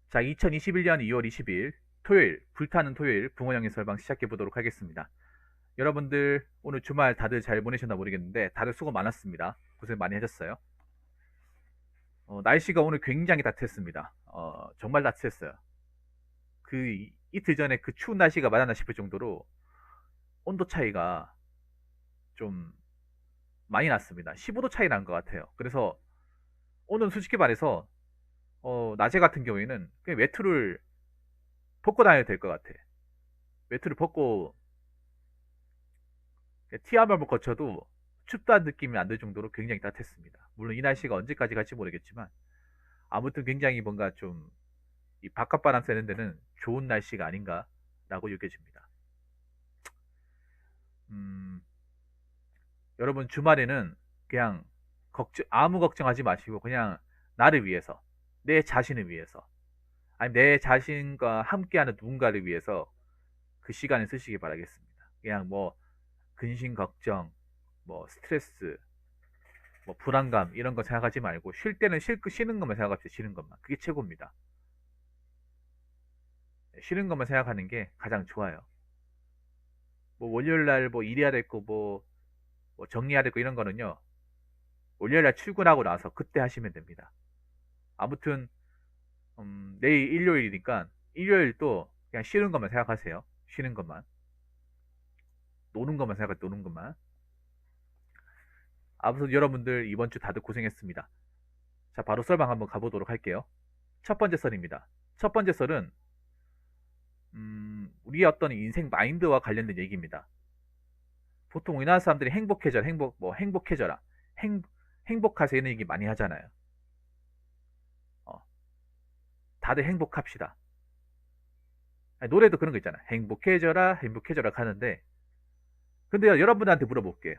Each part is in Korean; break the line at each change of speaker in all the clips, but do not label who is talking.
자, 2021년 2월 20일 토요일, 불타는 토요일 붕어영의 설방 시작해 보도록 하겠습니다. 여러분들 오늘 주말 다들 잘 보내셨나 모르겠는데 다들 수고 많았습니다. 고생 많이 하셨어요. 날씨가 오늘 굉장히 따뜻했습니다. 정말 따뜻했어요. 이틀 전에 그 추운 날씨가 맞았나 싶을 정도로 온도 차이가 좀 많이 났습니다. 15도 차이 난 것 같아요. 그래서 오늘 솔직히 말해서 낮에 같은 경우에는 그냥 외투를 벗고 다녀도 될 것 같아. 외투를 벗고 티 한 번만 거쳐도 춥다는 느낌이 안 들 정도로 굉장히 따뜻했습니다. 물론 이 날씨가 언제까지 갈지 모르겠지만 아무튼 굉장히 뭔가 좀 이 바깥 바람 쐬는 데는 좋은 날씨가 아닌가라고 여겨집니다. 음, 여러분 주말에는 그냥 아무 걱정하지 마시고 그냥 나를 위해서, 내 자신을 위해서, 아니 내 자신과 함께하는 누군가를 위해서 그 시간을 쓰시기 바라겠습니다. 그냥 뭐 근심 걱정, 뭐 스트레스, 뭐 불안감 이런 거 생각하지 말고 쉴 때는 쉬는 것만 생각합시다. 쉬는 것만. 그게 최고입니다. 쉬는 것만 생각하는 게 가장 좋아요. 뭐 월요일 날 뭐 일해야 될 거 뭐 정리해야 될 거 이런 거는요. 월요일 날 출근하고 나서 그때 하시면 됩니다. 아무튼 내일 일요일이니까 일요일도 그냥 쉬는 것만 생각하세요. 쉬는 것만. 노는 것만 생각하세요. 노는 것만. 아무튼 여러분들 이번 주 다들 고생했습니다. 자, 바로 썰방 한번 가보도록 할게요. 첫 번째 썰입니다. 첫 번째 썰은 우리의 어떤 인생 마인드와 관련된 얘기입니다. 보통 우리나라 사람들이 행복해져라, 행복해져라, 행복하세요 이런 얘기 많이 하잖아요. 어, 다들 행복합시다. 아니, 노래도 그런 거 있잖아. 행복해져라, 행복해져라 하는데, 근데 여러분한테 물어볼게요.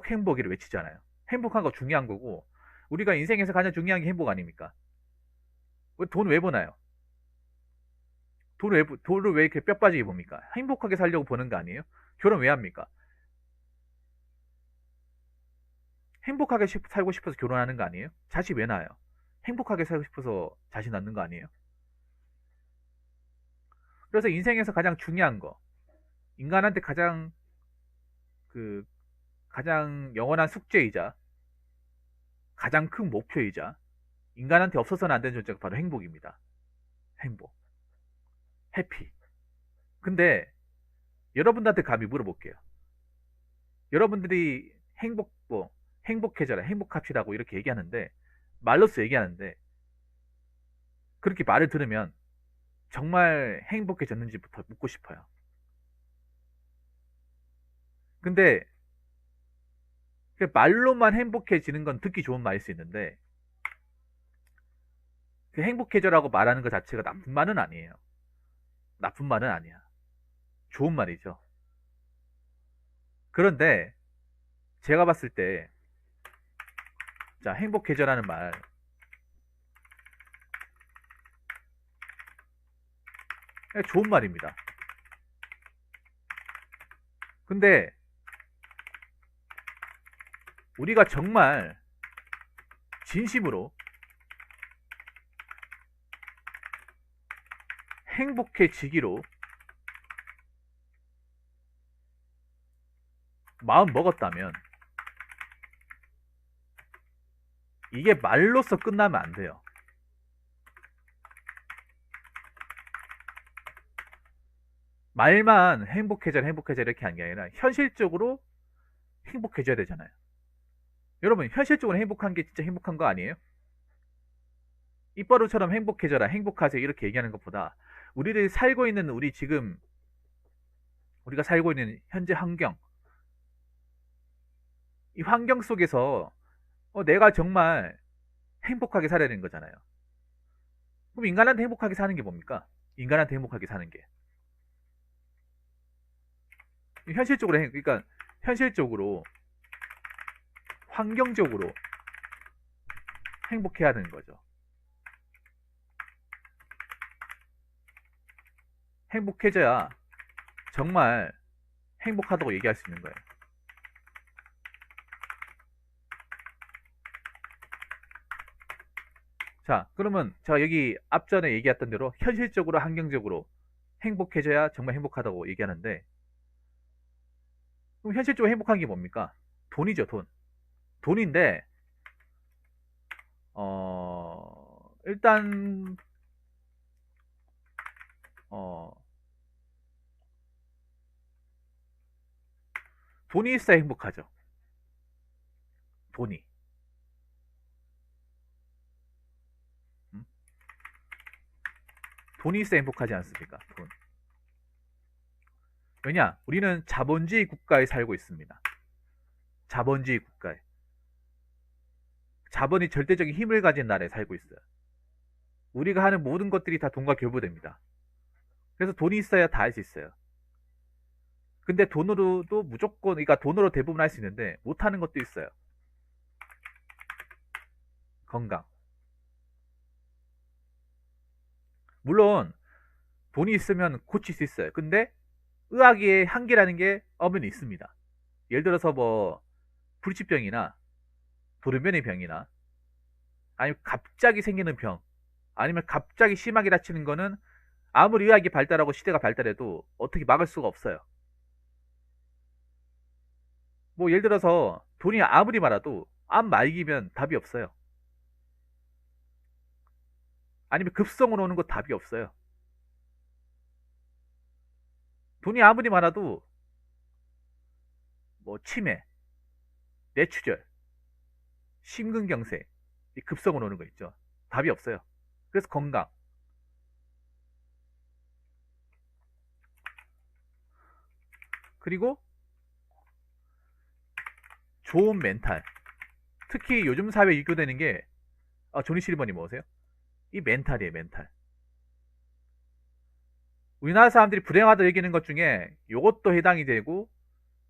행복이를 외치잖아요. 행복한 거 중요한 거고, 우리가 인생에서 가장 중요한 게 행복 아닙니까? 돈 왜 버나요? 돈을 왜 이렇게 뼈 빠지게 봅니까? 행복하게 살려고 버는 거 아니에요? 결혼 왜 합니까? 행복하게 살고 싶어서 결혼하는 거 아니에요? 자식 왜 낳아요? 행복하게 살고 싶어서 자식 낳는 거 아니에요? 그래서 인생에서 가장 중요한 거, 인간한테 그, 가장 영원한 숙제이자, 가장 큰 목표이자, 인간한테 없어서는 안 되는 존재가 바로 행복입니다. 행복. 해피. 근데, 여러분들한테 감히 물어볼게요. 여러분들이 행복해져라, 행복합시다고 이렇게 얘기하는데, 말로써 얘기하는데, 그렇게 말을 들으면 정말 행복해졌는지부터 묻고 싶어요. 근데 그 말로만 행복해지는 건 듣기 좋은 말일 수 있는데 그 행복해져라고 말하는 것 자체가 나쁜 말은 아니에요. 나쁜 말은 아니야. 좋은 말이죠. 그런데 제가 봤을 때 자, 행복해져라는 말 좋은 말입니다. 근데 우리가 정말 진심으로 행복해지기로 마음 먹었다면 이게 말로써 끝나면 안 돼요. 말만 행복해져라 이렇게 하는 게 아니라 현실적으로 행복해져야 되잖아요. 여러분 현실적으로 행복한 게 진짜 행복한 거 아니에요? 입버릇처럼 행복해져라, 행복하세요 이렇게 얘기하는 것보다 우리가 살고 있는 현재 환경, 이 환경 속에서 내가 정말 행복하게 살아야 되는 거잖아요. 그럼 인간한테 행복하게 사는 게 뭡니까? 인간한테 행복하게 사는 게 그러니까 현실적으로 환경적으로 행복해야 되는 거죠. 행복해져야 정말 행복하다고 얘기할 수 있는 거예요. 자, 그러면 제가 여기 앞전에 얘기했던 대로 현실적으로 환경적으로 행복해져야 정말 행복하다고 얘기하는데, 그럼 현실적으로 행복한 게 뭡니까? 돈이죠, 돈. 돈인데, 일단, 어, 돈이 있어야 행복하죠. 돈이. 음? 돈이 있어야 행복하지 않습니까? 돈. 왜냐? 우리는 자본주의 국가에 살고 있습니다. 자본주의 국가에. 자본이 절대적인 힘을 가진 나라에 살고 있어요. 우리가 하는 모든 것들이 다 돈과 결부됩니다. 그래서 돈이 있어야 다 할 수 있어요. 근데 돈으로도 무조건, 그러니까 돈으로 대부분 할 수 있는데 못하는 것도 있어요. 건강. 물론 돈이 있으면 고칠 수 있어요. 근데 의학의 한계라는 게 엄연히 있습니다. 예를 들어서 뭐 불치병이나 돌연변이 병이나 아니면 갑자기 생기는 병, 아니면 갑자기 심하게 다치는 거는 아무리 의학이 발달하고 시대가 발달해도 어떻게 막을 수가 없어요. 뭐 예를 들어서 돈이 아무리 많아도 암 말기면 답이 없어요. 아니면 급성으로 오는 거 답이 없어요. 돈이 아무리 많아도 뭐 치매, 뇌출혈, 심근경색, 이 급성으로 오는 거 있죠. 답이 없어요. 그래서 건강. 그리고 좋은 멘탈. 특히 요즘 사회에 유교되는 게, 조니 실버님 뭐세요? 이 멘탈이에요, 멘탈. 우리나라 사람들이 불행하다 여기는 것 중에 요것도 해당이 되고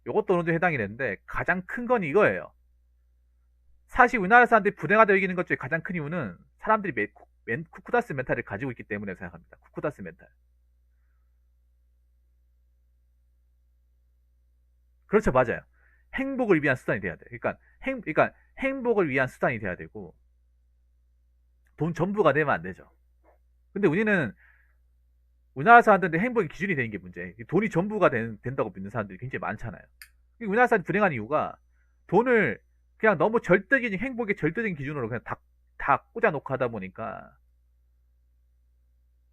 요것도 어느 정도 해당이 되는데 가장 큰 건 이거예요. 사실 우리나라 사람들이 불행하다 여기는 것 중에 가장 큰 이유는 사람들이 쿠쿠다스 멘탈을 가지고 있기 때문에 생각합니다. 쿠쿠다스 멘탈. 그렇죠, 맞아요. 행복을 위한 수단이 돼야 돼. 그러니까 행복을 위한 수단이 돼야 되고 돈 전부가 되면 안 되죠. 근데 우리나라 사람들한테 행복의 기준이 되는 게 문제예요. 돈이 전부가 된다고 믿는 사람들이 굉장히 많잖아요. 우리나라 사람들이 불행한 이유가 돈을 그냥 너무 절대적인 행복의 절대적인 기준으로 그냥 다 꽂아놓고 하다 보니까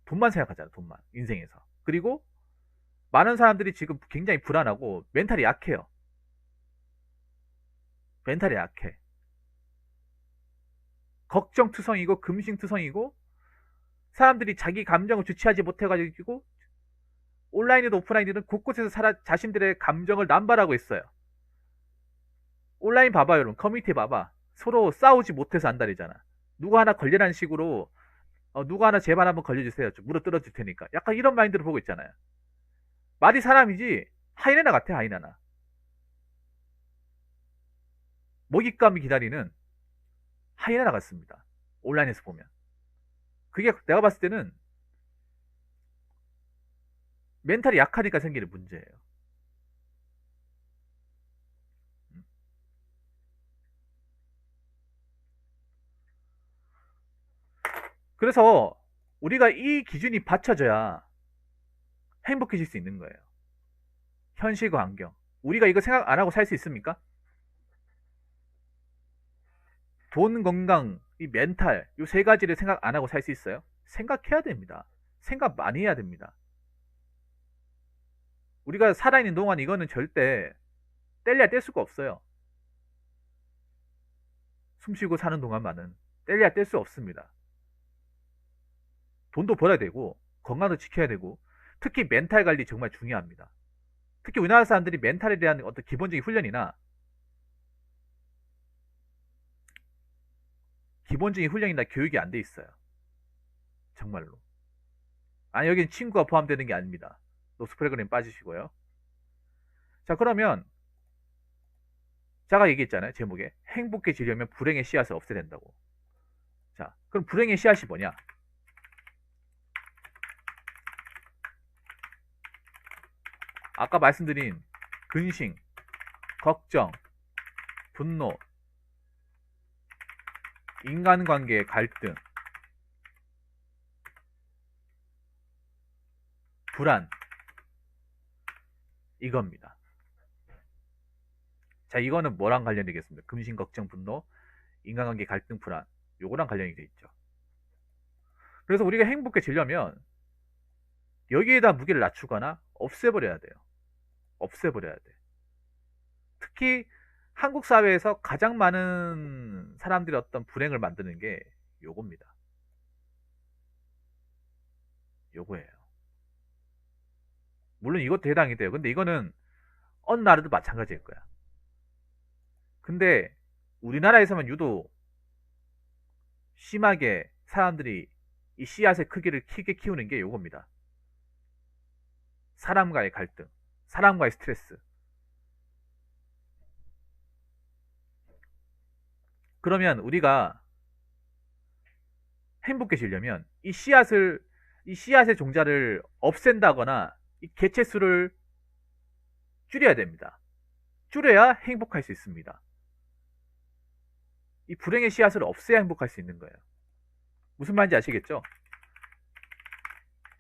돈만 생각하잖아, 돈만. 인생에서. 그리고 많은 사람들이 지금 굉장히 불안하고 멘탈이 약해요. 멘탈이 약해. 걱정투성이고 금싱투성이고 사람들이 자기 감정을 주체하지 못해가지고 온라인이든 오프라인이든 곳곳에서 자신들의 감정을 남발하고 있어요. 온라인 봐봐, 여러분. 커뮤니티 봐봐. 서로 싸우지 못해서 안달이잖아. 누가 하나 걸려라는 식으로 누가 하나 제발 한번 걸려주세요. 좀 물어 뜯어줄 테니까. 약간 이런 마인드로 보고 있잖아요. 말이 사람이지 하이에나 같아, 하이에나. 먹잇감이 기다리는 하이에나 같습니다. 온라인에서 보면. 그게 내가 봤을 때는 멘탈이 약하니까 생기는 문제예요. 그래서 우리가 이 기준이 받쳐져야 행복해질 수 있는 거예요. 현실과 환경. 우리가 이거 생각 안 하고 살 수 있습니까? 돈, 건강, 이 멘탈, 이 세 가지를 생각 안 하고 살 수 있어요? 생각해야 됩니다. 생각 많이 해야 됩니다. 우리가 살아있는 동안 이거는 절대 뗄래야 뗄 수가 없어요. 숨 쉬고 사는 동안만은 뗄래야 뗄 수 없습니다. 돈도 벌어야 되고 건강도 지켜야 되고 특히 멘탈 관리 정말 중요합니다. 특히 우리나라 사람들이 멘탈에 대한 어떤 기본적인 훈련이나 교육이 안 돼 있어요. 정말로. 아니, 여기는 친구가 포함되는 게 아닙니다. 노스 프로그램 빠지시고요. 자, 그러면 제가 얘기했잖아요. 제목에 행복해지려면 불행의 씨앗을 없애야 된다고. 자, 그럼 불행의 씨앗이 뭐냐? 아까 말씀드린 근심, 걱정, 분노, 인간관계의 갈등, 불안, 이겁니다. 자, 이거는 뭐랑 관련이 되겠습니까? 근심, 걱정, 분노, 인간관계 갈등, 불안. 요거랑 관련이 돼 있죠. 그래서 우리가 행복해지려면 여기에다 무게를 낮추거나 없애버려야 돼요. 없애버려야 돼. 특히 한국 사회에서 가장 많은 사람들이 어떤 불행을 만드는 게 요겁니다. 요거예요. 물론 이것도 해당이 돼요. 근데 이거는 어느 나라도 마찬가지일 거야. 근데 우리나라에서만 유독 심하게 사람들이 이 씨앗의 크기를 크게 키우는 게 요겁니다. 사람과의 갈등, 사람과의 스트레스. 그러면 우리가 행복해지려면 이 씨앗의 종자를 없앤다거나 이 개체수를 줄여야 됩니다. 줄여야 행복할 수 있습니다. 이 불행의 씨앗을 없애야 행복할 수 있는 거예요. 무슨 말인지 아시겠죠?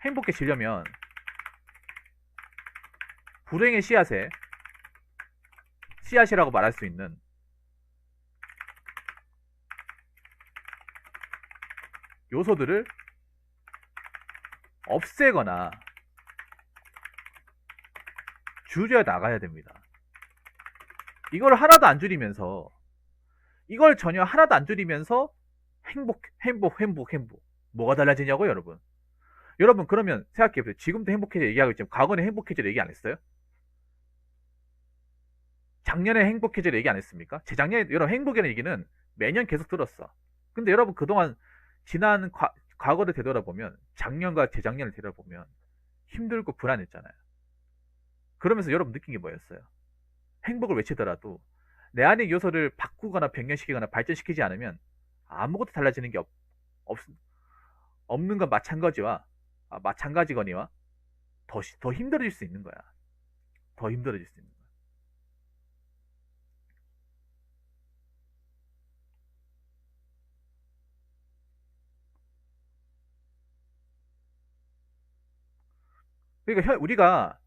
행복해지려면 불행의 씨앗이라고 말할 수 있는 요소들을 없애거나 줄여 나가야 됩니다. 이걸 하나도 안 줄이면서 행복. 뭐가 달라지냐고, 여러분? 여러분, 그러면 생각해보세요. 지금도 행복해져 얘기하고 있지만, 과거에 행복해져 얘기 안 했어요? 작년에 행복해져 얘기 안 했습니까? 재작년에, 여러분, 행복이라는 얘기는 매년 계속 들었어. 근데 여러분, 그동안 지난 과거를 되돌아보면, 작년과 재작년을 되돌아보면, 힘들고 불안했잖아요. 그러면서 여러분 느낀 게 뭐였어요? 행복을 외치더라도, 내 안의 요소를 바꾸거나 변경시키거나 발전시키지 않으면, 아무것도 달라지는 게 없는 건 마찬가지거니와 더 힘들어질 수 있는 거야. 더 힘들어질 수 있는 거야. 그러니까 우리가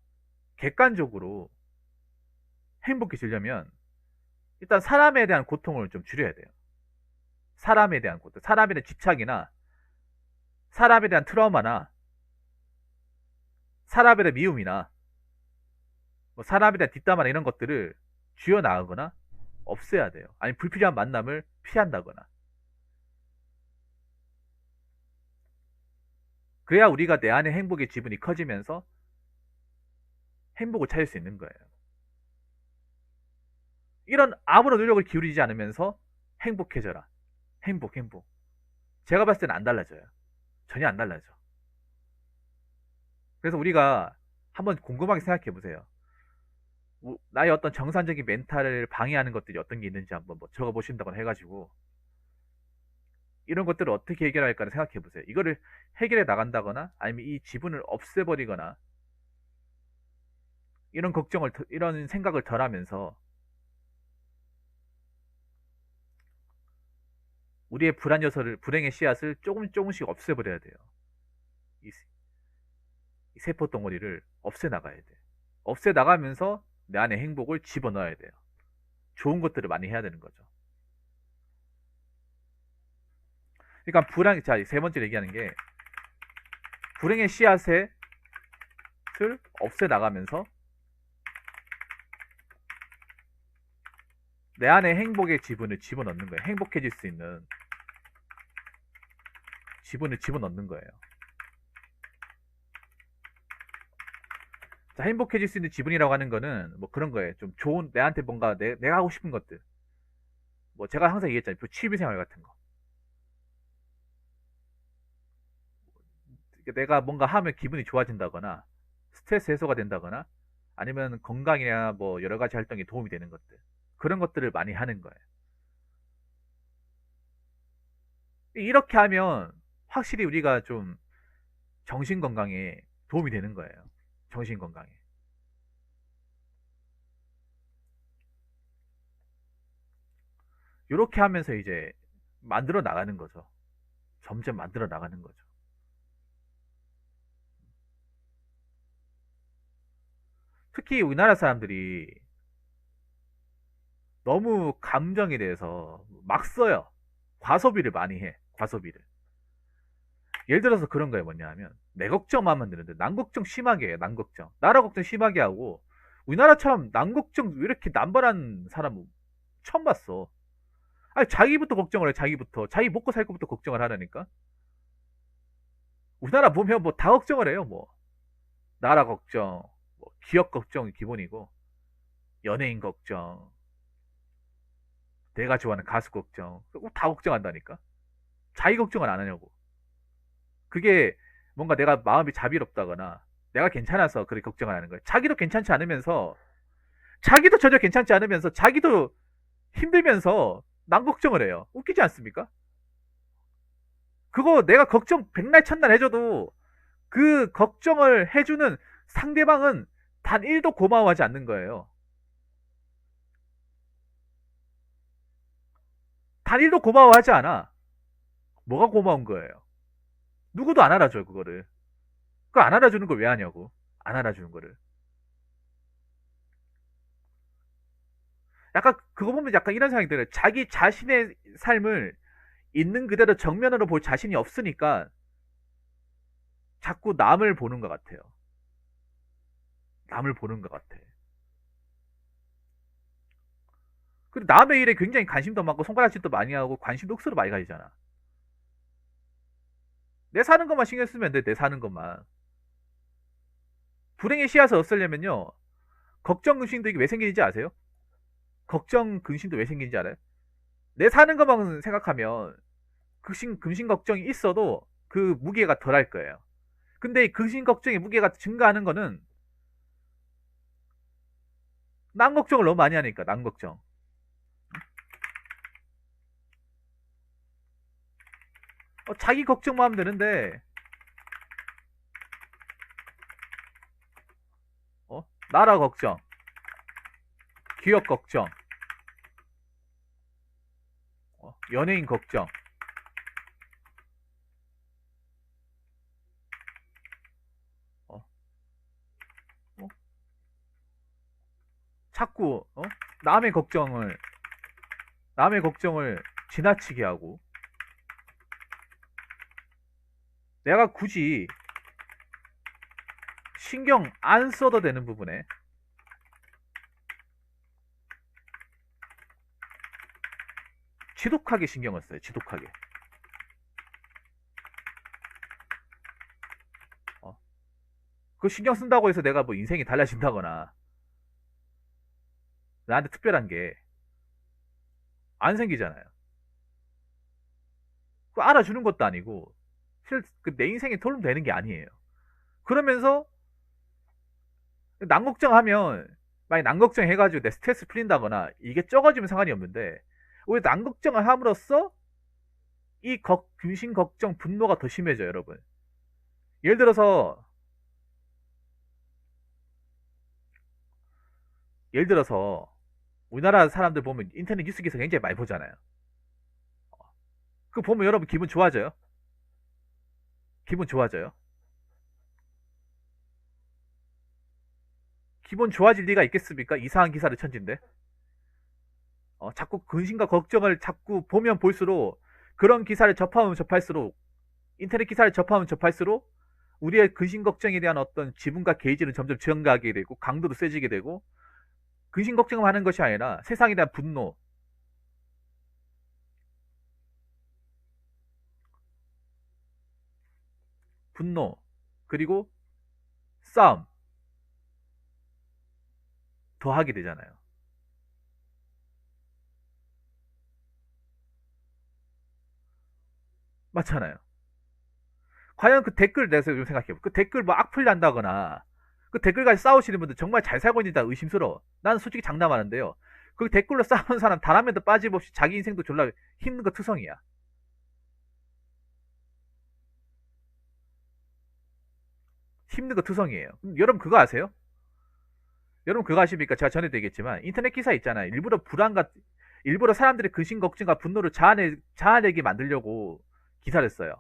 객관적으로 행복해지려면 일단 사람에 대한 고통을 좀 줄여야 돼요. 사람에 대한 고통, 사람에 대한 집착이나 사람에 대한 트라우마나 사람에 대한 미움이나 뭐 사람에 대한 뒷담화나 이런 것들을 쥐어나가거나 없애야 돼요. 아니 불필요한 만남을 피한다거나. 그래야 우리가 내 안의 행복의 지분이 커지면서 행복을 찾을 수 있는 거예요. 이런 아무런 노력을 기울이지 않으면서 행복해져라. 행복. 제가 봤을 때는 안 달라져요. 전혀 안 달라져. 그래서 우리가 한번 곰곰하게 생각해 보세요. 나의 어떤 정상적인 멘탈을 방해하는 것들이 어떤 게 있는지 한번 뭐 적어 보신다거나 해가지고 이런 것들을 어떻게 해결할까를 생각해 보세요. 이거를 해결해 나간다거나 아니면 이 지분을 없애버리거나 이런 생각을 덜 하면서 우리의 불행의 씨앗을 조금씩 없애버려야 돼요. 이 세포 덩어리를 없애나가야 돼. 없애나가면서 내 안에 행복을 집어넣어야 돼요. 좋은 것들을 많이 해야 되는 거죠. 그러니까 자, 세 번째 얘기하는 게 불행의 씨앗을 없애나가면서 내 안에 행복의 지분을 집어넣는 거예요. 행복해질 수 있는 지분을 집어넣는 거예요. 자, 행복해질 수 있는 지분이라고 하는 거는 뭐 그런 거예요. 좀 좋은 내한테 뭔가 내가 하고 싶은 것들. 뭐 제가 항상 얘기했잖아요. 취미생활 같은 거. 내가 뭔가 하면 기분이 좋아진다거나 스트레스 해소가 된다거나 아니면 건강이나 뭐 여러 가지 활동에 도움이 되는 것들. 그런 것들을 많이 하는 거예요. 이렇게 하면 확실히 우리가 좀 정신 건강에 도움이 되는 거예요. 정신 건강에. 이렇게 하면서 이제 만들어 나가는 거죠. 점점 만들어 나가는 거죠. 특히 우리나라 사람들이 너무 감정에 대해서 막 써요. 과소비를 많이 해. 과소비를. 예를 들어서 그런 거예요. 뭐냐 하면 내 걱정만 드는데 남 걱정 심하게 해. 남 걱정. 나라 걱정 심하게 하고 우리나라처럼 남 걱정 왜 이렇게 남발한 사람 처음 봤어. 아니 자기부터 걱정을 해. 자기부터. 자기 먹고 살 것부터 걱정을 하라니까. 우리나라 보면 뭐 다 걱정을 해요. 뭐 나라 걱정, 뭐 기업 걱정이 기본이고 연예인 걱정, 내가 좋아하는 가수 걱정 다 걱정한다니까. 자기 걱정을 안 하냐고. 그게 뭔가 내가 마음이 자비롭다거나 내가 괜찮아서 그렇게 걱정을 하는 거예요. 자기도 괜찮지 않으면서 자기도 전혀 괜찮지 않으면서 자기도 힘들면서 남 걱정을 해요. 웃기지 않습니까? 그거 내가 걱정 백날 첫날 해줘도 그 걱정을 해주는 상대방은 단 1도 고마워하지 않는 거예요. 단 1도 고마워하지 않아. 뭐가 고마운 거예요? 누구도 안 알아줘요, 그거를. 그거 안 알아주는 걸 왜 하냐고. 안 알아주는 거를. 약간, 그거 보면 약간 이런 생각이 들어요. 자기 자신의 삶을 있는 그대로 정면으로 볼 자신이 없으니까 자꾸 남을 보는 것 같아요. 남을 보는 것 같아. 그리고 남의 일에 굉장히 관심도 많고 손가락질도 많이 하고 관심도 억수로 많이 가지잖아. 내 사는 것만 신경 쓰면 돼. 내 사는 것만. 불행의 씨앗을 없애려면요. 걱정 근심도 이게 왜 생기는지 아세요? 걱정 근심도 왜 생기는지 알아요? 내 사는 것만 생각하면 근심 걱정이 있어도 그 무게가 덜할 거예요. 근데 근심 걱정의 무게가 증가하는 거는 남 걱정을 너무 많이 하니까. 남 걱정. 자기 걱정만 하면 되는데 나라 걱정, 기업 걱정, 연예인 걱정. 어, 어? 자꾸 남의 걱정을 남의 걱정을 지나치게 하고 내가 굳이 신경 안 써도 되는 부분에 지독하게 신경을 써요. 지독하게. 그 신경 쓴다고 해서 내가 뭐 인생이 달라진다거나 나한테 특별한 게 안 생기잖아요. 그 알아주는 것도 아니고 내 인생에 도움 되는 게 아니에요. 그러면서 남 걱정하면 만약 남 걱정해가지고 내 스트레스 풀린다거나 이게 적어지면 상관이 없는데 오히려 남 걱정을 함으로써 이 근심 걱정 분노가 더 심해져요, 여러분. 예를 들어서 우리나라 사람들 보면 인터넷 뉴스 기사 굉장히 많이 보잖아요. 그거 보면 여러분 기분 좋아져요? 기분 좋아져요? 기분 좋아질 리가 있겠습니까? 이상한 기사를 천진데. 자꾸 근심과 걱정을 자꾸 보면 볼수록 그런 기사를 접하면 접할수록 인터넷 기사를 접하면 접할수록 우리의 근심 걱정에 대한 어떤 지분과 게이지는 점점 증가하게 되고 강도도 세지게 되고 근심 걱정을 하는 것이 아니라 세상에 대한 분노 그리고 싸움 더 하게 되잖아요. 맞잖아요. 과연 그 댓글 내가 좀 생각해봐. 그 댓글 뭐 악플 난다거나 그 댓글까지 싸우시는 분들 정말 잘 살고 있는지 의심스러워. 나는 솔직히 장담하는데요. 그 댓글로 싸우는 사람 단 한 명도 빠짐없이 자기 인생도 졸라 힘든 거 투성이야. 힘든 거 투성이에요. 여러분 그거 아세요? 여러분 그거 아십니까? 제가 전에도 얘기했지만 인터넷 기사 있잖아요. 일부러 사람들의 근심 걱정과 분노를 자아내게 만들려고 기사를 써요.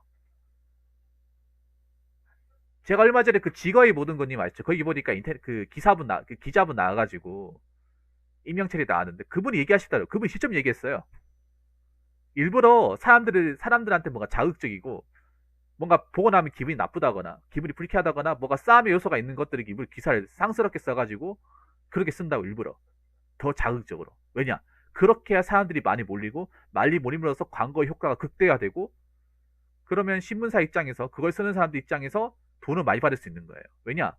제가 얼마 전에 그 직어의 모든 것님 아시죠? 거기 보니까 인터넷 그 그 기자분 나와가지고 임명철이 나왔는데 그분이 얘기하시더라고요. 그분이 직접 얘기했어요. 일부러 사람들한테 뭔가 자극적이고 뭔가 보고 나면 기분이 나쁘다거나 기분이 불쾌하다거나 뭐가 싸움의 요소가 있는 것들을 일부러 기사를 상스럽게 써가지고 그렇게 쓴다고 일부러 더 자극적으로. 왜냐? 그렇게 해야 사람들이 많이 몰리고 많이 몰림으로써 광고의 효과가 극대화되고 그러면 신문사 입장에서 그걸 쓰는 사람들 입장에서 돈을 많이 받을 수 있는 거예요. 왜냐?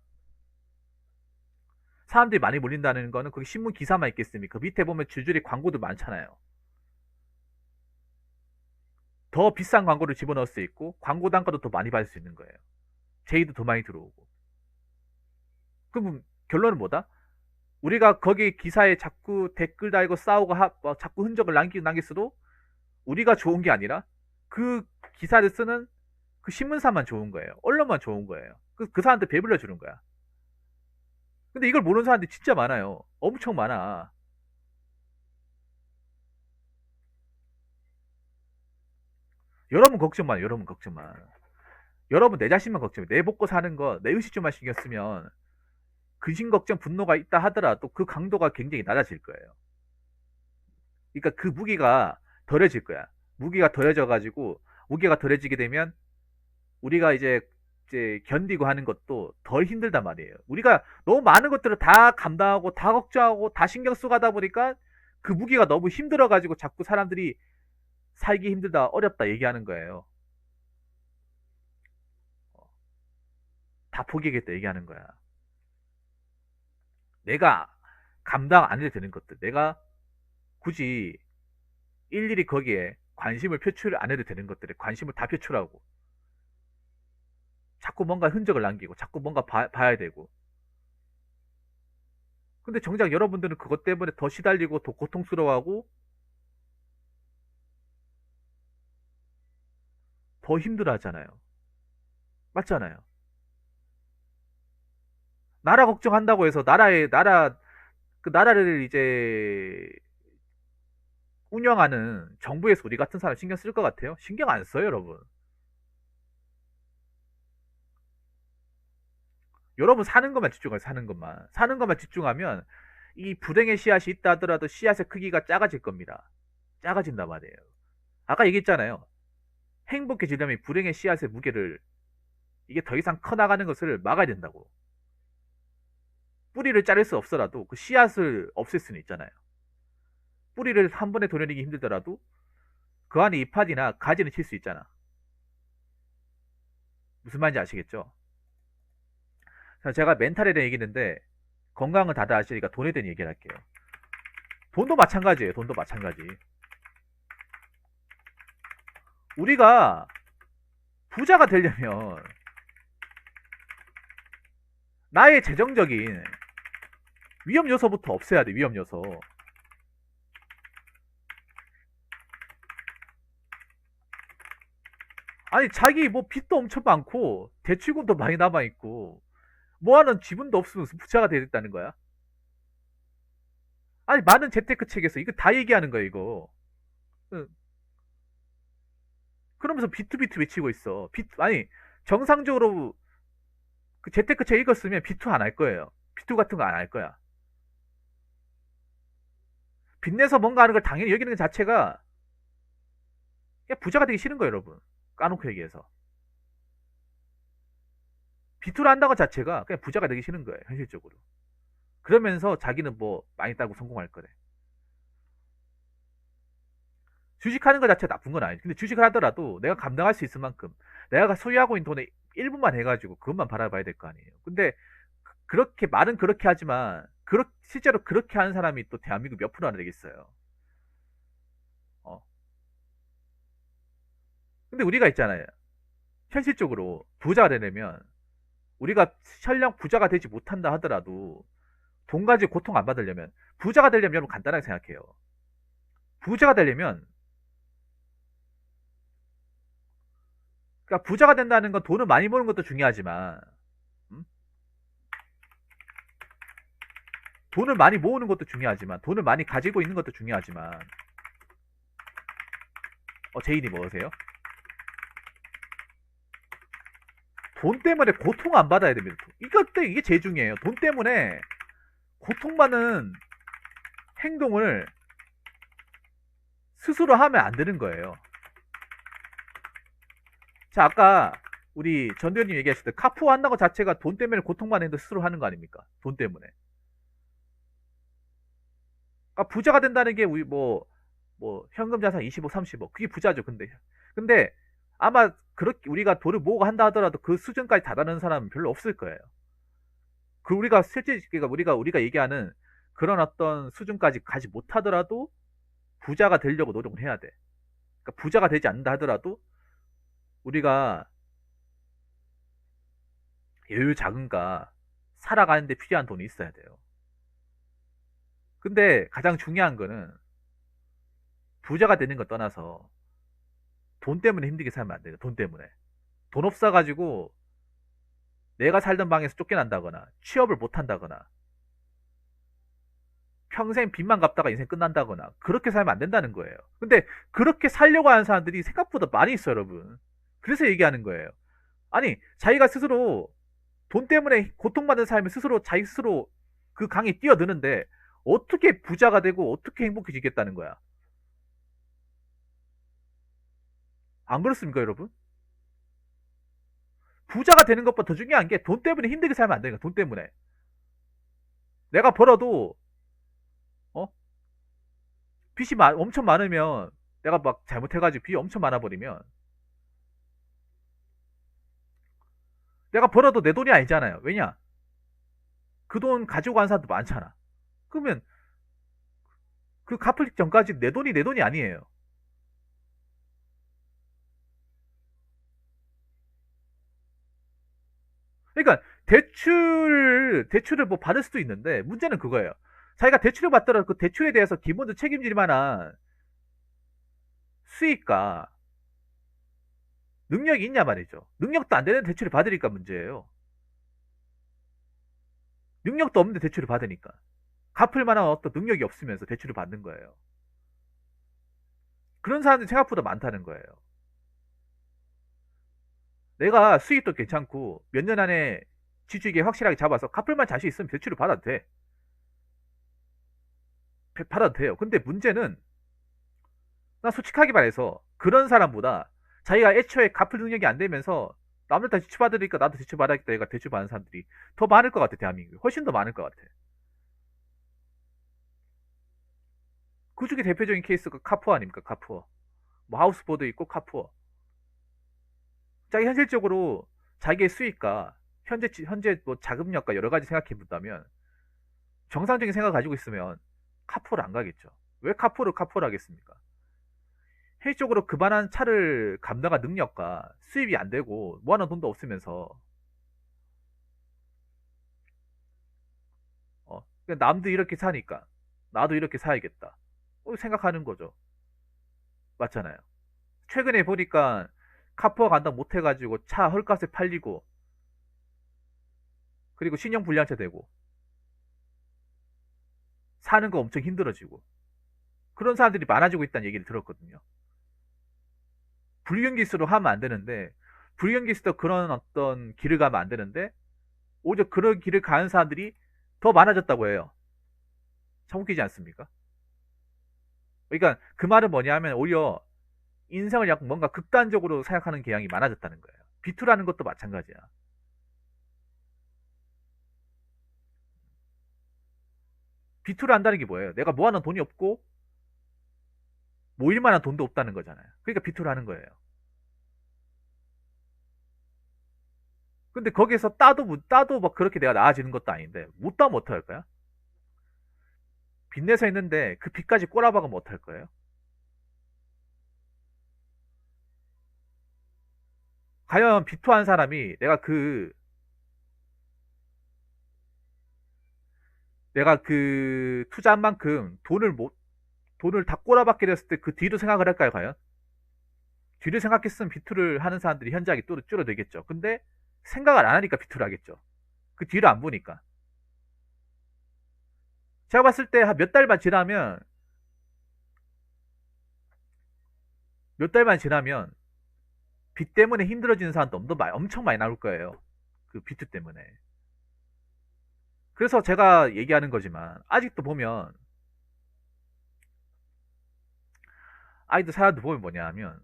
사람들이 많이 몰린다는 거는 거기 신문 기사만 있겠습니까? 그 밑에 보면 줄줄이 광고도 많잖아요. 더 비싼 광고를 집어넣을 수 있고 광고 단가도 더 많이 받을 수 있는 거예요. 제의도 더 많이 들어오고. 그럼 결론은 뭐다? 우리가 거기 기사에 자꾸 댓글 달고 싸우고 자꾸 흔적을 남길수록 우리가 좋은 게 아니라 그 기사를 쓰는 그 신문사만 좋은 거예요. 언론만 좋은 거예요. 그 사람한테 배불러 주는 거야. 근데 이걸 모르는 사람들이 진짜 많아요. 엄청 많아. 여러분 걱정 마, 여러분 걱정 마. 여러분 내 자신만 걱정해. 내 먹고 사는 거, 내 의식주만 신경 쓰면 근심 걱정, 분노가 있다 하더라도 그 강도가 굉장히 낮아질 거예요. 그러니까 그 무게가 덜해질 거야. 무게가 덜해져가지고 무게가 덜해지게 되면 우리가 이제 견디고 하는 것도 덜 힘들단 말이에요. 우리가 너무 많은 것들을 다 감당하고 다 걱정하고 다 신경 쓰고 하다 보니까 그 무게가 너무 힘들어가지고 자꾸 사람들이 살기 힘들다, 어렵다 얘기하는 거예요. 다 포기하겠다 얘기하는 거야. 내가 감당 안 해도 되는 것들, 내가 굳이 일일이 거기에 관심을 표출 안 해도 되는 것들에 관심을 다 표출하고 자꾸 뭔가 흔적을 남기고 자꾸 뭔가 봐야 되고. 근데 정작 여러분들은 그것 때문에 더 시달리고 더 고통스러워하고 더 힘들어 하잖아요. 맞잖아요. 나라 걱정한다고 해서 그 나라를 이제 운영하는 정부에서 우리 같은 사람 신경 쓸 것 같아요? 신경 안 써요, 여러분. 여러분 사는 것만 집중해요, 사는 것만. 사는 것만 집중하면 이 불행의 씨앗이 있다 하더라도 씨앗의 크기가 작아질 겁니다. 작아진단 말이에요. 아까 얘기했잖아요. 행복해지려면 불행의 씨앗의 무게를 이게 더 이상 커나가는 것을 막아야 된다고. 뿌리를 자를 수 없어라도 그 씨앗을 없앨 수는 있잖아요. 뿌리를 한 번에 도려내기 힘들더라도 그 안에 이파리나 가지는 칠 수 있잖아. 무슨 말인지 아시겠죠? 자, 제가 멘탈에 대해 얘기했는데 건강은 다들 아시니까 돈에 대한 얘기를 할게요. 돈도 마찬가지예요. 돈도 마찬가지. 우리가 부자가 되려면 나의 재정적인 위험 요소부터 없애야 돼. 위험 요소. 아니 자기 뭐 빚도 엄청 많고 대출금도 많이 남아 있고 뭐하는 지분도 없으면 부자가 되겠다는 거야? 아니 많은 재테크 책에서 이거 다 얘기하는 거야 이거. 응. 그러면서 비투비투 외치고 있어. 아니 정상적으로 그 재테크 책 읽었으면 비투 안 할 거예요. 비투 같은 거 안 할 거야. 빚내서 뭔가 하는 걸 당연히 여기는 것 자체가 그냥 부자가 되기 싫은 거예요, 여러분. 까놓고 얘기해서. 비투를 한다는 것 자체가 그냥 부자가 되기 싫은 거예요, 현실적으로. 그러면서 자기는 뭐 많이 따고 성공할 거래. 주식하는 것 자체가 나쁜 건 아니지. 근데 주식을 하더라도 내가 감당할 수 있을 만큼 내가 소유하고 있는 돈의 일부만 해가지고 그것만 바라봐야 될 거 아니에요. 근데 그렇게 말은 그렇게 하지만 실제로 그렇게 하는 사람이 또 대한민국 몇 프로나 되겠어요. 어. 근데 우리가 있잖아요. 현실적으로 부자가 되려면 우리가 설령 부자가 되지 못한다 하더라도 돈 가지고 고통 안 받으려면 부자가 되려면 여러분 간단하게 생각해요. 부자가 되려면 그러니까 부자가 된다는 건 돈을 많이 버는 것도 중요하지만 음? 돈을 많이 모으는 것도 중요하지만 돈을 많이 가지고 있는 것도 중요하지만 제인이 뭐세요? 돈 때문에 고통 안 받아야 됩니다. 이게 제일 중요해요. 돈 때문에 고통받는 행동을 스스로 하면 안 되는 거예요. 자, 아까 우리 전도연님 얘기하실 때 카푸어 한다고 자체가 돈 때문에 고통받는 행동 스스로 하는 거 아닙니까? 돈 때문에. 그러니까 부자가 된다는 게 우리 뭐 현금 자산 25, 30억 그게 부자죠. 근데 아마 그렇게 우리가 돈을 모으고 한다 하더라도 그 수준까지 다다르는 사람은 별로 없을 거예요. 그 우리가 실제 그러니까 우리가 얘기하는 그런 어떤 수준까지 가지 못하더라도 부자가 되려고 노력을 해야 돼. 그러니까 부자가 되지 않는다 하더라도 우리가 여유 자금과 살아가는데 필요한 돈이 있어야 돼요. 근데 가장 중요한 거는 부자가 되는 거 떠나서 돈 때문에 힘들게 살면 안 돼요. 돈 때문에. 돈 없어가지고 내가 살던 방에서 쫓겨난다거나 취업을 못 한다거나 평생 빚만 갚다가 인생 끝난다거나 그렇게 살면 안 된다는 거예요. 근데 그렇게 살려고 하는 사람들이 생각보다 많이 있어요, 여러분. 그래서 얘기하는 거예요. 아니, 자기가 스스로 돈 때문에 고통받는 삶을 자기 스스로 그 강에 뛰어드는데 어떻게 부자가 되고 어떻게 행복해지겠다는 거야. 안 그렇습니까, 여러분? 부자가 되는 것보다 더 중요한 게 돈 때문에 힘들게 살면 안 되니까, 돈 때문에. 내가 벌어도, 어? 빚이 엄청 많으면, 내가 막 잘못해가지고 빚이 엄청 많아버리면, 내가 벌어도 내 돈이 아니잖아요. 왜냐? 그 돈 가지고 가는 사람도 많잖아. 그러면, 그 갚을 전까지 내 돈이 아니에요. 그러니까, 대출을 뭐 받을 수도 있는데, 문제는 그거예요. 자기가 대출을 받더라도 그 대출에 대해서 기본적으로 책임질 만한 수익과 능력이 있냐 말이죠. 능력도 안 되는 대출을 받으니까 문제예요. 능력도 없는데 대출을 받으니까. 갚을 만한 어떤 능력이 없으면서 대출을 받는 거예요. 그런 사람들이 생각보다 많다는 거예요. 내가 수익도 괜찮고 몇 년 안에 지주에게 확실하게 잡아서 갚을 만한 자신 있으면 대출을 받아도 돼. 받아도 돼요. 근데 문제는 나 솔직하게 말해서 그런 사람보다 자기가 애초에 갚을 능력이 안 되면서 남들 다 대출 받으니까 나도 대출 받아야겠다. 얘가 대출 받는 사람들이 더 많을 것 같아. 대한민국에 훨씬 더 많을 것 같아. 그 중에 대표적인 케이스가 카푸어 아닙니까? 카푸어. 뭐 하우스보도 있고 카푸어. 자기 현실적으로 자기의 수익과 현재 뭐 자금력과 여러 가지 생각해 본다면 정상적인 생각 가지고 있으면 카푸어를 안 가겠죠. 왜 카푸어를 하겠습니까? 현실적으로 그만한 차를 감당할 능력과 수입이 안 되고 모아놓은 돈도 없으면서 그냥 남도 이렇게 사니까 나도 이렇게 사야겠다. 생각하는 거죠. 맞잖아요. 최근에 보니까 카푸어 간다 못해가지고 차 헐값에 팔리고 그리고 신용 불량차 되고 사는 거 엄청 힘들어지고 그런 사람들이 많아지고 있다는 얘기를 들었거든요. 불경기수로 하면 안 되는데 불경기수도 그런 어떤 길을 가면 안 되는데 오히려 그런 길을 가는 사람들이 더 많아졌다고 해요. 참 웃기지 않습니까? 그러니까 그 말은 뭐냐면 오히려 인생을 약간 뭔가 극단적으로 생각하는 경향이 많아졌다는 거예요. 비투라는 것도 마찬가지야. 비투를 한다는 게 뭐예요? 내가 모아놓은 돈이 없고 모일 만한 돈도 없다는 거잖아요. 그러니까 비투를 하는 거예요. 근데 거기서 따도 막 그렇게 내가 나아지는 것도 아닌데 못 따면 어떡할까요? 빚내서 했는데 그 빚까지 꼬라박으면 어떡할 거예요? 과연 비투한 사람이 내가 그 투자한 만큼 돈을 다 꼬라박게 됐을 때 그 뒤로 생각을 할까요, 과연? 뒤를 생각했으면 비투를 하는 사람들이 현저하게 줄어들겠죠. 근데 생각을 안 하니까 비투를 하겠죠. 그 뒤를 안 보니까. 제가 봤을 때 한 몇 달만 지나면 빚 때문에 힘들어지는 사람도 엄청 많이 나올 거예요. 그 비트 때문에. 그래서 제가 얘기하는 거지만 아직도 보면 아이들 사람들 보면 뭐냐 하면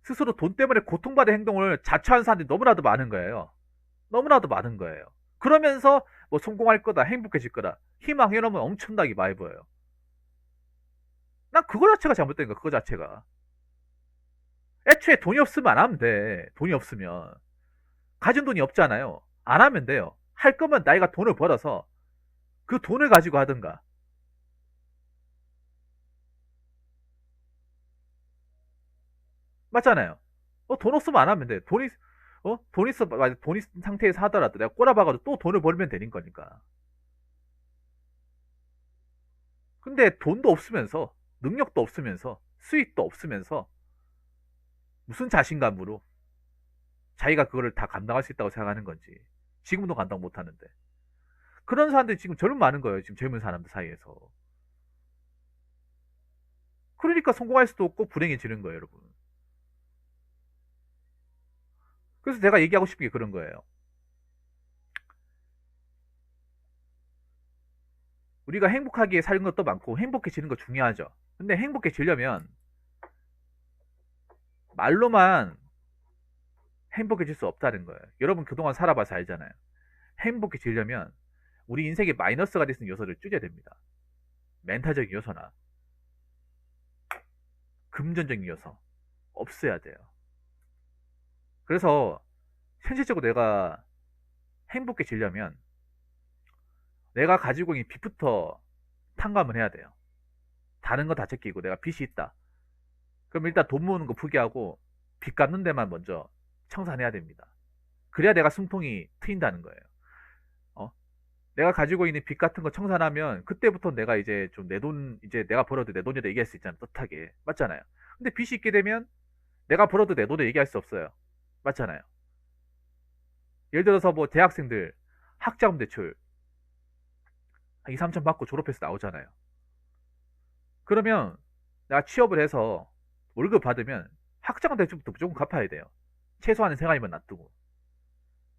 스스로 돈 때문에 고통받은 행동을 자처하는 사람들이 너무나도 많은 거예요. 너무나도 많은 거예요. 그러면서 뭐 성공할 거다, 행복해질 거다, 희망 이러면 엄청나게 많이 보여요. 난 그거 자체가 잘못된 거야. 그거 자체가. 애초에 돈이 없으면 안 하면 돼. 돈이 없으면. 가진 돈이 없잖아요. 안 하면 돼요. 할 거면 나이가 돈을 벌어서 그 돈을 가지고 하든가. 맞잖아요. 돈 없으면 안 하면 돼. 돈 있어, 돈 있는 상태에서 하더라도 내가 꼬라박아도 또 돈을 벌면 되는 거니까. 근데 돈도 없으면서, 능력도 없으면서, 수익도 없으면서, 무슨 자신감으로 자기가 그거를 다 감당할 수 있다고 생각하는 건지. 지금도 감당 못 하는데. 그런 사람들이 지금 젊은 많은 거예요. 지금 젊은 사람들 사이에서. 그러니까 성공할 수도 없고 불행해지는 거예요, 여러분. 그래서 내가 얘기하고 싶은 게 그런 거예요. 우리가 행복하게 사는 것도 많고 행복해지는 거 중요하죠. 근데 행복해지려면 말로만 행복해질 수 없다는 거예요. 여러분 그동안 살아봐서 알잖아요. 행복해지려면 우리 인생에 마이너스가 될 수 있는 요소를 줄여야 됩니다. 멘탈적인 요소나 금전적인 요소 없어야 돼요. 그래서 현실적으로 내가 행복해지려면 내가 가지고 있는 빚부터 탕감을 해야 돼요. 다른 거 다 제끼고 내가 빚이 있다. 그럼 일단 돈 모으는 거 포기하고 빚 갚는 데만 먼저 청산해야 됩니다. 그래야 내가 숨통이 트인다는 거예요. 어? 내가 가지고 있는 빚 같은 거 청산하면 그때부터 내가 이제 좀 내 돈, 이제 내가 벌어도 내 돈이라 얘기할 수 있잖아요. 떳하게. 맞잖아요. 근데 빚이 있게 되면 내가 벌어도 내 돈을 얘기할 수 없어요. 맞잖아요. 예를 들어서 뭐 대학생들 학자금 대출 한 2, 3천 받고 졸업해서 나오잖아요. 그러면 내가 취업을 해서 월급 받으면 학자금 대출부터 무조건 갚아야 돼요. 최소한의 생활비만 놔두고.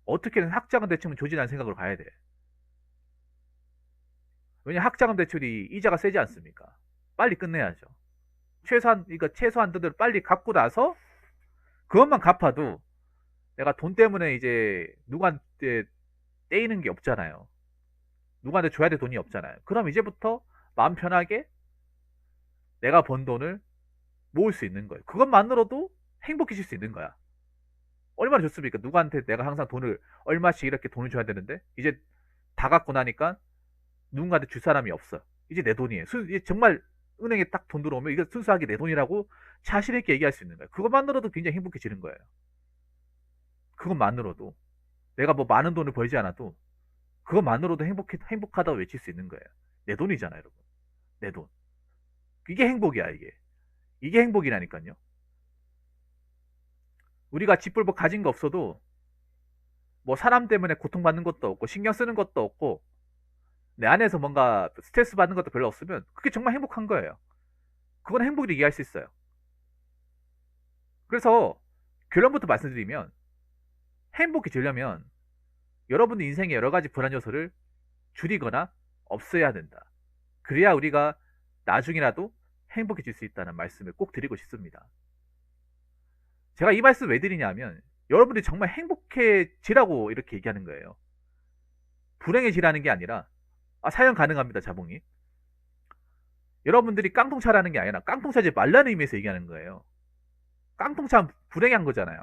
어떻게든 학자금 대출은 조진하는 생각으로 가야 돼. 왜냐 학자금 대출이 이자가 세지 않습니까? 빨리 끝내야죠. 최소한 돈을 빨리 갚고 나서 그것만 갚아도 내가 돈 때문에 이제 누구한테 떼이는 게 없잖아요. 누구한테 줘야 될 돈이 없잖아요. 그럼 이제부터 마음 편하게 내가 번 돈을 모을 수 있는 거예요. 그것만으로도 행복해질 수 있는 거야. 얼마나 좋습니까? 누구한테 내가 항상 돈을 얼마씩 이렇게 돈을 줘야 되는데 이제 다 갖고 나니까 누군가한테 줄 사람이 없어. 이제 내 돈이에요. 이제 정말 은행에 딱 돈 들어오면 이거 순수하게 내 돈이라고 자신 있게 얘기할 수 있는 거예요. 그것만으로도 굉장히 행복해지는 거예요. 그것만으로도 내가 뭐 많은 돈을 벌지 않아도 그것만으로도 행복하다고 외칠 수 있는 거예요. 내 돈이잖아요, 여러분. 내 돈. 이게 행복이야, 이게. 이게 행복이라니까요. 우리가 집불복 가진 거 없어도 뭐 사람 때문에 고통받는 것도 없고 신경 쓰는 것도 없고 내 안에서 뭔가 스트레스 받는 것도 별로 없으면 그게 정말 행복한 거예요. 그건 행복이라고 얘기할 수 있어요. 그래서 결론부터 말씀드리면 행복해지려면 여러분의 인생의 여러 가지 불안 요소를 줄이거나 없애야 된다. 그래야 우리가 나중이라도 행복해질 수 있다는 말씀을 꼭 드리고 싶습니다. 제가 이 말씀 왜 드리냐면 여러분들이 정말 행복해지라고 이렇게 얘기하는 거예요. 불행해지라는 게 아니라 사연 가능합니다. 자봉이. 여러분들이 깡통차라는 게 아니라 깡통차지 말라는 의미에서 얘기하는 거예요. 깡통차 불행한 거잖아요.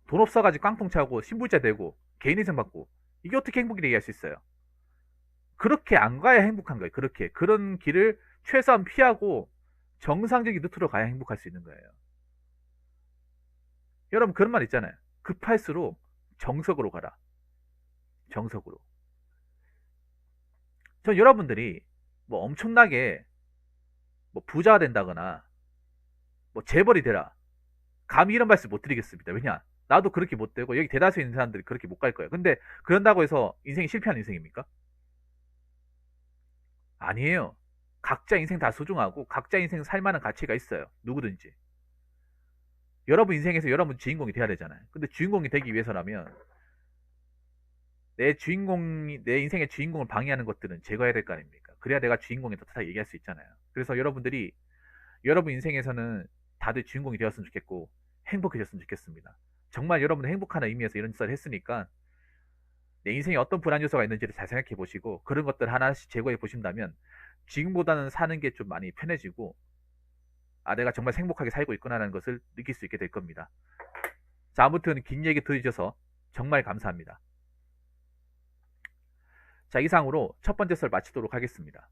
돈 없어가지고 깡통차고 신불자 되고 개인 인생 받고 이게 어떻게 행복이라고 얘기할 수 있어요? 그렇게 안 가야 행복한 거예요. 그렇게 그런 길을 최소한 피하고 정상적인 루트로 가야 행복할 수 있는 거예요. 여러분 그런 말 있잖아요. 급할수록 정석으로 가라. 정석으로. 전 여러분들이 뭐 엄청나게 뭐 부자가 된다거나 뭐 재벌이 되라. 감히 이런 말씀 못 드리겠습니다. 왜냐? 나도 그렇게 못 되고 여기 대다수 있는 사람들이 그렇게 못 갈 거예요. 근데 그런다고 해서 인생이 실패하는 인생입니까? 아니에요. 각자 인생 다 소중하고 각자 인생 살만한 가치가 있어요. 누구든지. 여러분 인생에서 여러분 주인공이 돼야 되잖아요. 근데 주인공이 되기 위해서라면 내 인생의 주인공을 방해하는 것들은 제거해야 될 거 아닙니까? 그래야 내가 주인공이 더 얘기할 수 있잖아요. 그래서 여러분들이 여러분 인생에서는 다들 주인공이 되었으면 좋겠고 행복해졌으면 좋겠습니다. 정말 여러분은 행복하는 의미에서 이런 짓을 했으니까 내 인생에 어떤 불안 요소가 있는지를 잘 생각해 보시고 그런 것들 하나씩 제거해 보신다면 지금보다는 사는 게 좀 많이 편해지고 아 내가 정말 행복하게 살고 있구나라는 것을 느낄 수 있게 될 겁니다. 자, 아무튼 긴 얘기 들으셔서 정말 감사합니다. 자, 이상으로 첫 번째 썰 마치도록 하겠습니다.